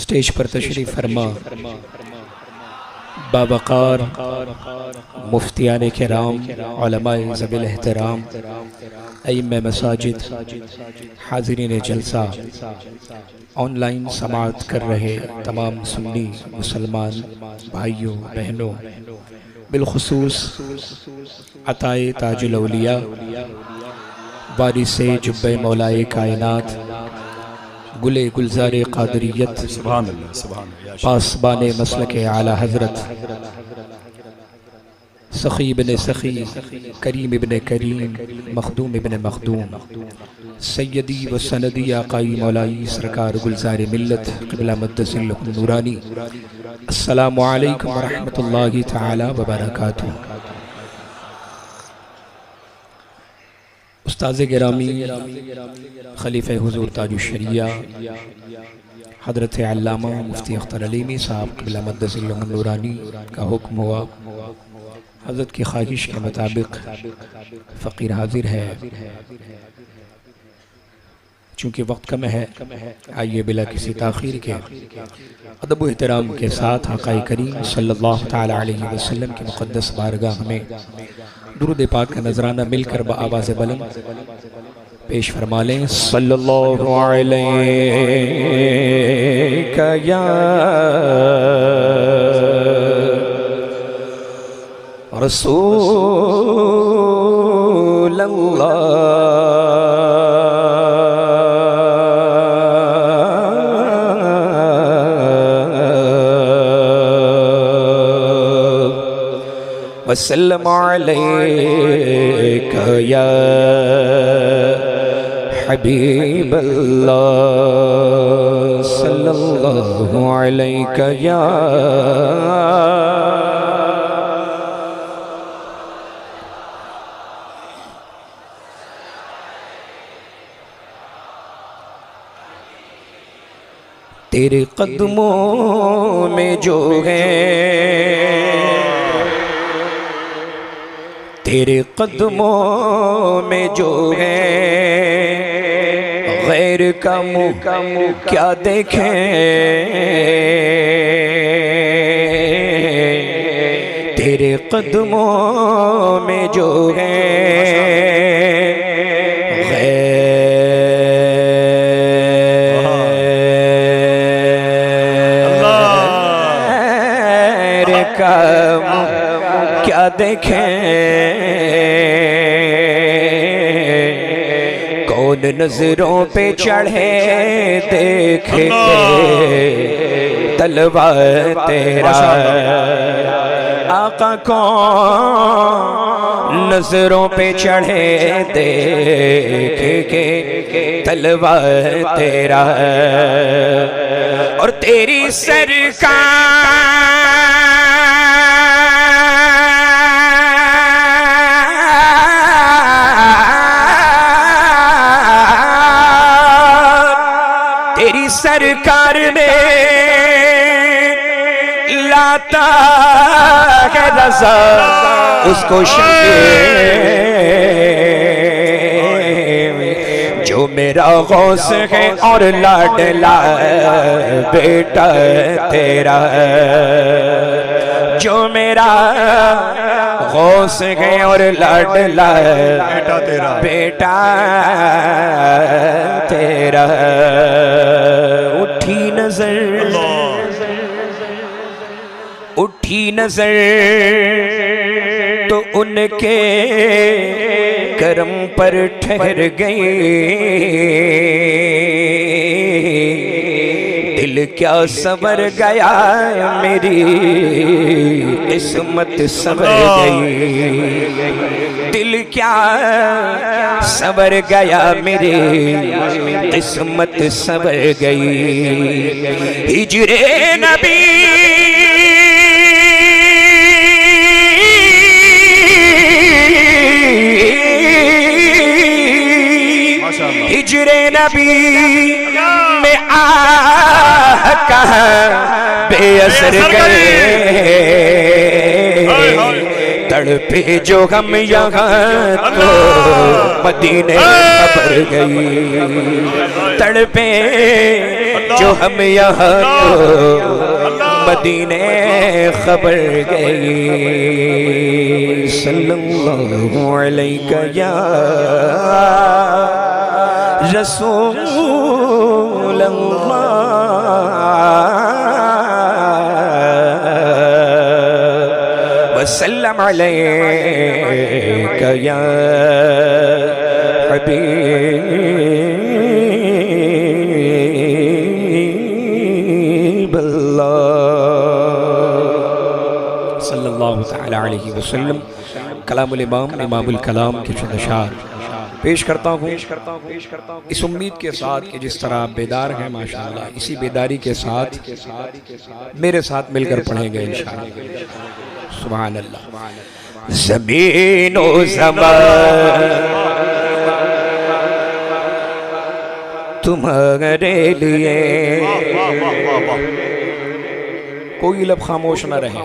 Stage पर तशरीफ़ फरमा बावक़ार मुफ्तियान किराम, उलमाए ज़वील एहतराम, अइम्मे मसाजिद, हाज़िरीन जलसा, ऑनलाइन समाअत कर रहे तमाम सुन्नी मुसलमान भाइयों बहनों, बिलखुसूस अताए ताजुल औलिया वारिसे जुब्बे मौलाए कायनात गुले गुलज़ारे क़ादरियत पासबाने मसलके आला हज़रत सखी इब्ने सखी करीम इब्ने करीम मखदूम इब्ने मखदूम सैयदी व सनदी आकाई मौलाई सरकार गुलज़ारे मिल्लत क़िबला मद्दसिल्लहुल नूरानी। अस्सलामु अलैकुम व रहमतुल्लाहि तआला व बरकातुहू। उस्ताज़ गिरामी खलीफ़े हुज़ूर ताजुश शरिया हज़रत अल्लामा मुफ्ती अख्तर अलीमी साहब क़िबला मद्दसिल्लहुल नूरानी का हुक्म हुआ, हज़रत की ख्वाहिश के मुताबिक फ़कीर हाजिर है। चूँकि वक्त कम है, आइए बिला किसी ताख़ीर के अदब व एहतराम के साथ आक़ाए करीम सल्लल्लाहु तआला अलैहि वसल्लम की मुक़द्दस बारगाह में दुरूद पाक का नजराना मिलकर बआवाज़ बुलंद पेश फरमा लें। सल्लल्लाहु अलैका या रसूल अल्लाह वसल्लम अलैका या हबीब अल्लाह सल्लल्लाहु अलैका या तेरे कदमों में जो है, तेरे कदमों में जो है, गैर का मुँह क्या देखें। तेरे कदमों में जो है, गैर का मुँह क्या देखें। कौन नजरों पे चढ़े देखे तलवा तेरा, आका कौन नजरों पे चढ़े देखे के तलवा तेरा। और तेरी सरकार सरकार में लाता है रज़ा उसको जो मेरा गौस है और लाडला बेटा तेरा, जो मेरा गौस है और लाडला बेटा तेरा, बेटा तेरा। उठी नजर, उठी नजर तो उनके करम पर ठहर गई। दिल क्या सवर गया मेरी किस्मत सवर गई। दिल क्या सवर गया मेरी किस्मत सवर गई। हिजरे नबी हिजरे नबी में आका बेअसर गए। तड़पे जो हम यहाँ तो मदीने खबर गई। तड़पे जो हम यहाँ तो मदीने खबर गई। सल्लल्लाहु अलैका या रसूल अल्लाह वसल्लम अलैका या हबीब अल्लाह सल्लल्लाहु तआला अलैहि वसल्लम। कलामुल इमाम इमामुल कलाम के चंद अशार पेश करता हूँ इस उम्मीद के साथ कि जिस तरह आप बेदार हैं माशाअल्लाह, इसी बेदारी के साथ मेरे साथ मिलकर पढ़ेंगे इंशाअल्लाह। सुभान अल्लाह। ज़मीन ओ ज़मान तुम्हारे लिए, कोई लब खामोश न रहे।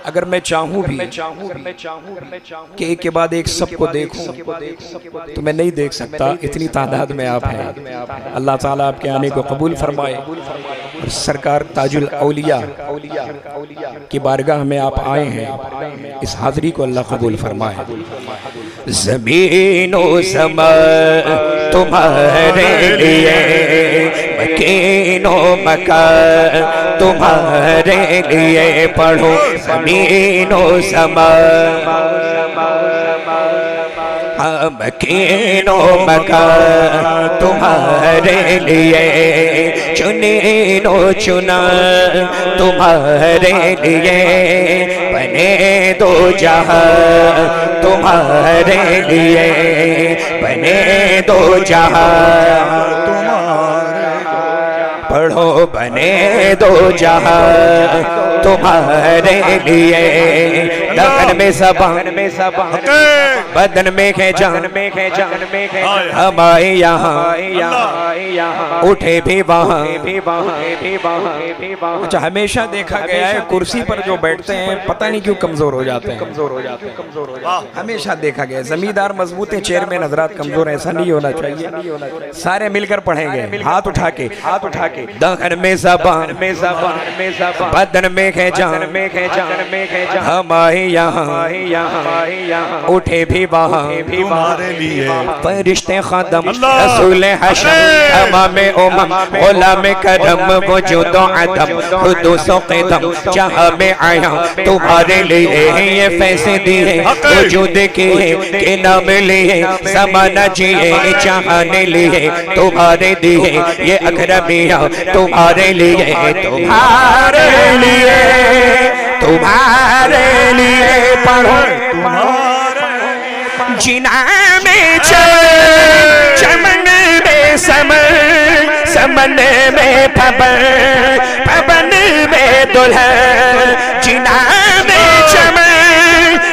अगर मैं चाहूँ भी कि एक के बाद एक सबको देखूं तो मैं नहीं देख सकता, इतनी तादाद में आप हैं। अल्लाह ताला आपके आने को कबूल फरमाए और सरकार ताजुल औलिया की बारगाह में आप आए हैं, इस हाज़री को अल्लाह कबूल फरमाए। ज़मीन ओ समा तुम्हारे लिए, मकीन ओ मकान तुम्हारे लिए, पढ़ो ज़मीन ओ समा मकीन ओ मकान तुम्हारे लिए, चुनीन ओ चुना तुम्हारे लिए, बने दो जहां तुम्हारे लिए, बने दो जहां पढ़ो, बने दो जहां तुम्हारे लिए। दहन में ज़बान बदन में है जान हम आए यहाँ उठे भी वहाँ। अच्छा, हमेशा देखा गया है कुर्सी पर जो बैठते हैं पता नहीं क्यों कमजोर हो जाते हैं। हमेशा देखा गया है जमींदार मजबूत है, चेयरमैन हजरात कमजोर है। ऐसा नहीं होना चाहिए। सारे मिलकर पढ़ेंगे हाथ उठा के। दहन में ज़बान बदन में है जान हम आए यहाँ उठे भी वहाँ। फरिश्ते खादम रसूल हशम तमाम उम्म गुलाम करम वजूद अदम हुदूस क़दम जहाँ में आया तुम्हारे लिए ये फैसले दिए वजूद किए के नाम लिए ज़माना जिए चाहने लिए तुम्हारे दिए ये अकरमिया तुम्हारे लिए तुम्हारे लिए पढ़ो जिना में चमन में समन में पवन में दुल्हन, जिना में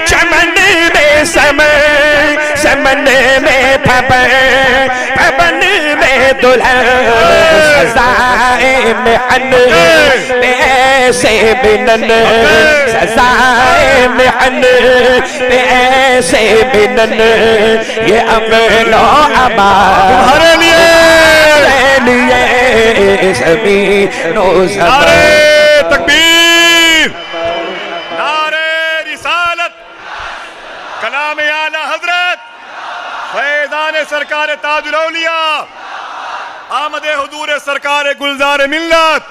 चमन में समन में पवन में दुल्हन, सजाए में अन से बिनन, सजाए में अन से बिनन, ये अमलो अमा तुम्हारे लिए सभी नो नारे तकबीर, नारे रिसालत, कलाम आला हजरत फैज़ान सरकार ताजुल औलिया, आमदे हुजूर सरकार गुलजार मिल्लत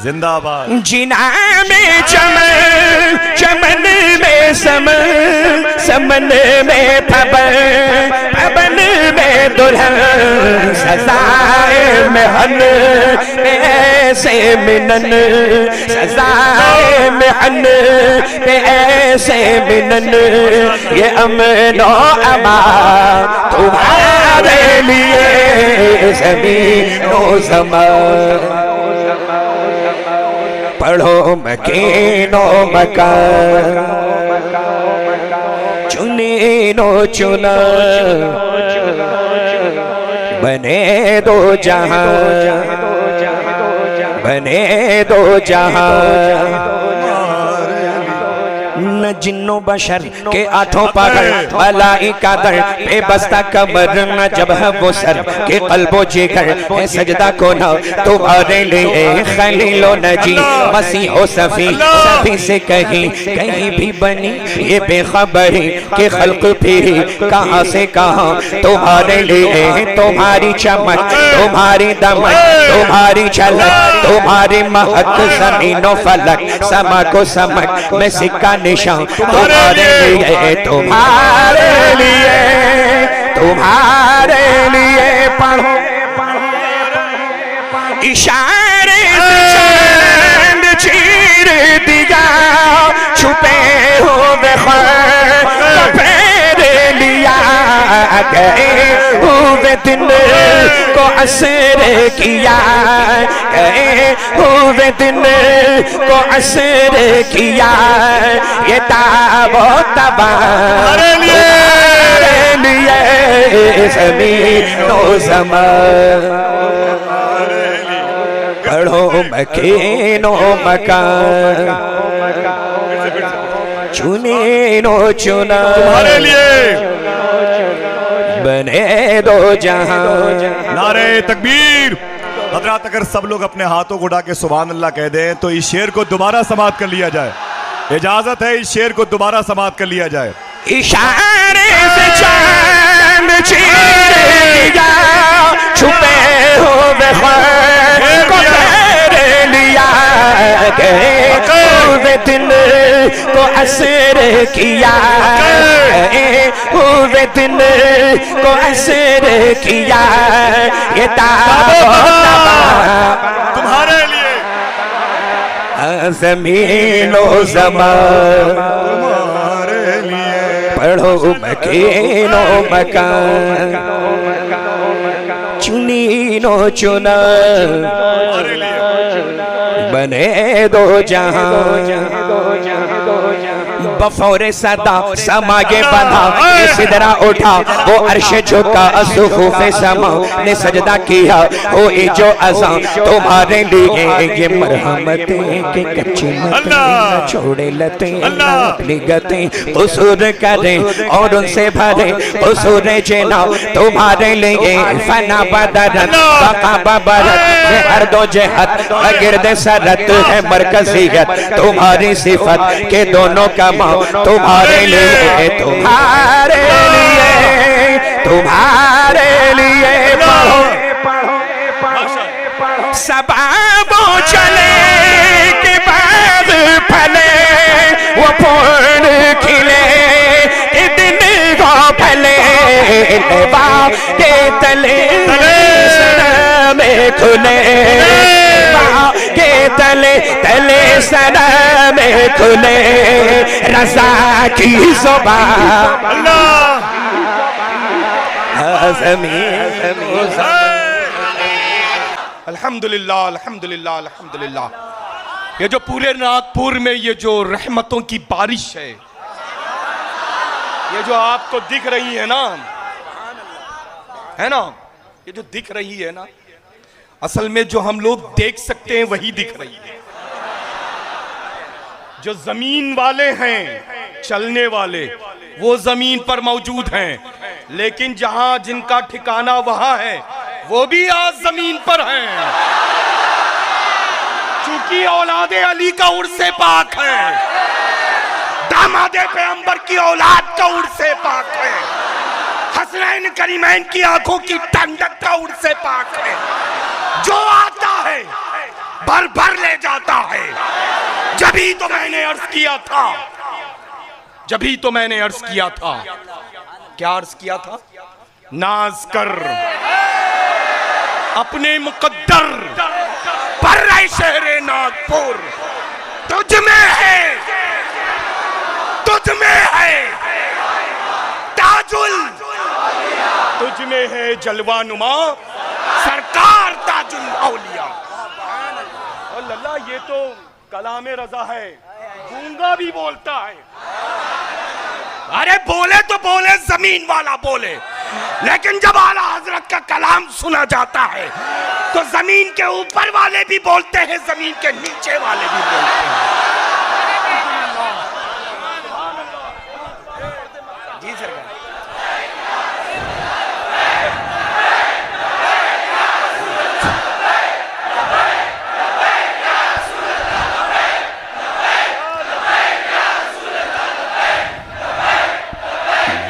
जिंदाबाद। जिना में चमन में समन में पवन में दुल्हन, सजाए में हन ऐसे मिनन, सजाए में हन ऐसे मिनन, ये अमनो अमा तुम्हारे लिए ज़मीनो ज़मान। पढ़ो मकीनो मकान चुनीनो चुना, बने दो जहां बने दो जहां, न जिन्नो बशर के आठों पगर मलाइका दर बेबस्ता कमर न जब है वो सर के कल्बो जिगर है सजदा को न तुम्हारे लिए खलीलो नजी मसीहो सफी सभी से कहीं कहीं भी बनी ये बेखबरी के खल्क फिरी कहाँ से कहाँ तुम्हारे लिए तुम्हारी चमक तुम्हारी दमक तुम्हारी झलक तुम्हारी महक ज़मीनो फलक समा को समक में सिक्का निशान तुम्हारे लिए तुम्हारे लिए पढ़ो इशारे से चांद चीर दिया छुपे हुए फेर लिया गए हुए दिन को असर किया गए हुए दिन को असर किया ये ताबो तबा लिए ज़मीनो ज़मान पढ़ो मकीनो मकान चुनीनो चुना तुम्हारे लिए बने दो जहां। नारे तकबीर। हजरात अगर सब लोग अपने हाथों को उठा के सुभान अल्लाह कह दें तो इस शेर को दोबारा समाप्त कर लिया जाए। इजाजत है, इस शेर को दोबारा समाप्त कर लिया जाए। इशारे से चांद चीर दिया छुपे हुए को फेर लिया गए हुए दिन को असर किया गए हुए दिन को असर किया ये तुम्हारे लिए ज़मीनो ज़मान तुम्हारे लिए पढ़ो मकीनो मकान चुनीनो चुना बने दो जहां बफौरे सदा समागे बंधा सिदरा उठा वो अर्श झुका असुफे समा ने सजदा किया हो जो अज़ां तुम्हारे लिए ये मरहमतें के कच्ची मतें छोड़े लते अपनी गतें कसूर करें और उनसे भरे कसूर जेना तुम्हारे लिए फना बदरत बका बबरत हर दो जहत गिरद सरत है मरकजियत तुम्हारी सिफत के दोनों का तुम्हारे लिए तुम्हारे लिए पढ़ो सबाबो चले के बाद फले वो फूल खिले दिन को फले लेवा के तले में खुले के तले तले सदा में खुले रज़ा की ज़ुबान अल्हम्दुलिल्लाह अल्हम्दुलिल्लाह अल्हम्दुलिल्लाह। ये जो पूरे नागपुर में ये जो रहमतों की बारिश है, ये जो आपको दिख रही है ना, ये जो दिख रही है ना, असल में जो हम लोग देख सकते हैं वही दिख रही है। जो जमीन वाले हैं, चलने वाले, वो जमीन पर मौजूद हैं, लेकिन जहां जिनका ठिकाना वहां है वो भी आज जमीन पर हैं। चूंकि औलादे अली का उर्से पाक है, दामादे पैगंबर की औलाद का उर्से पाक है, हसनैन करीमैन की आंखों की ठंडक का उर्से पाक है। जो आता है भर भर ले जाता है। जभी तो मैंने अर्ज किया था, क्या अर्ज किया था? नाज कर अपने मुकद्दर पर रहे शहरे नागपुर, तुझ में है ताजुल, तुझ में है जलवा नुमा सरकार ताजुल औलिया। अल्लाह, ये तो कलामे रजा है, गूंगा भी बोलता है। अरे बोले तो बोले, जमीन वाला बोले, लेकिन जब आला हजरत का कलाम सुना जाता है तो जमीन के ऊपर वाले भी बोलते हैं, जमीन के नीचे वाले भी बोलते हैं।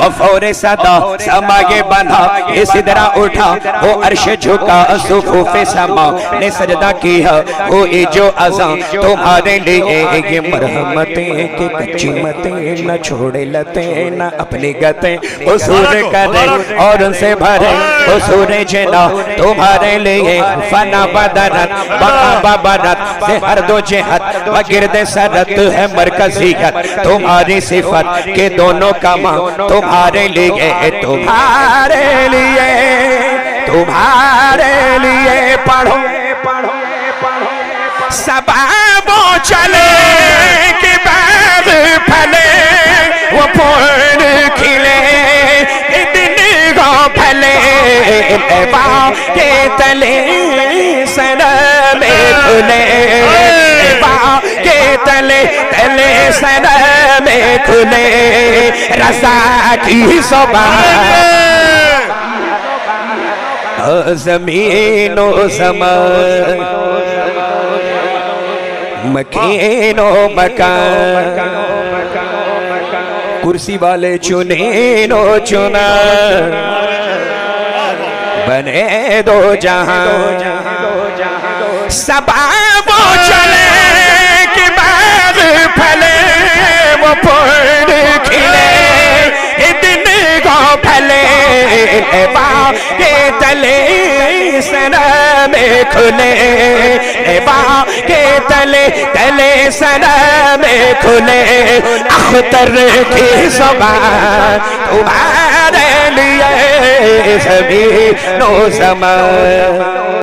वो फौरे सदा समाये बना ये सिदरा उठा वो अर्श झुका सुफूफे समा ने सजदा किया वो ये जो अज़ां तुम्हारे लिए ये मरहमतें के कच्ची मतें न छोड़े लते न अपनी गते उसूर करे और उनसे भरे उसूर जना तुम्हारे लिए फना बदरत बका बबरत से हर दो जिहत व गिरदे सरत है मरकजियत तुम्हारी सिफत के दोनों कामा तुम्हारे लिए पढ़ो सबाबो चले के बाद फले वो फूल खिले दिन गो फले के तले सर में खुले के तले तले सर में खुले रसा की सोबा ज़मीनो ज़मान मकीनो मकान कुर्सी वाले चुने नो चुना बने दो जहां सबाबो चले के बाद फले वो फूल खिले दिन को फले के तले सना में खुले के तले तले सना में खुले अख्तर की ज़बान तुम्हारे लिए ज़मीनो ज़मान।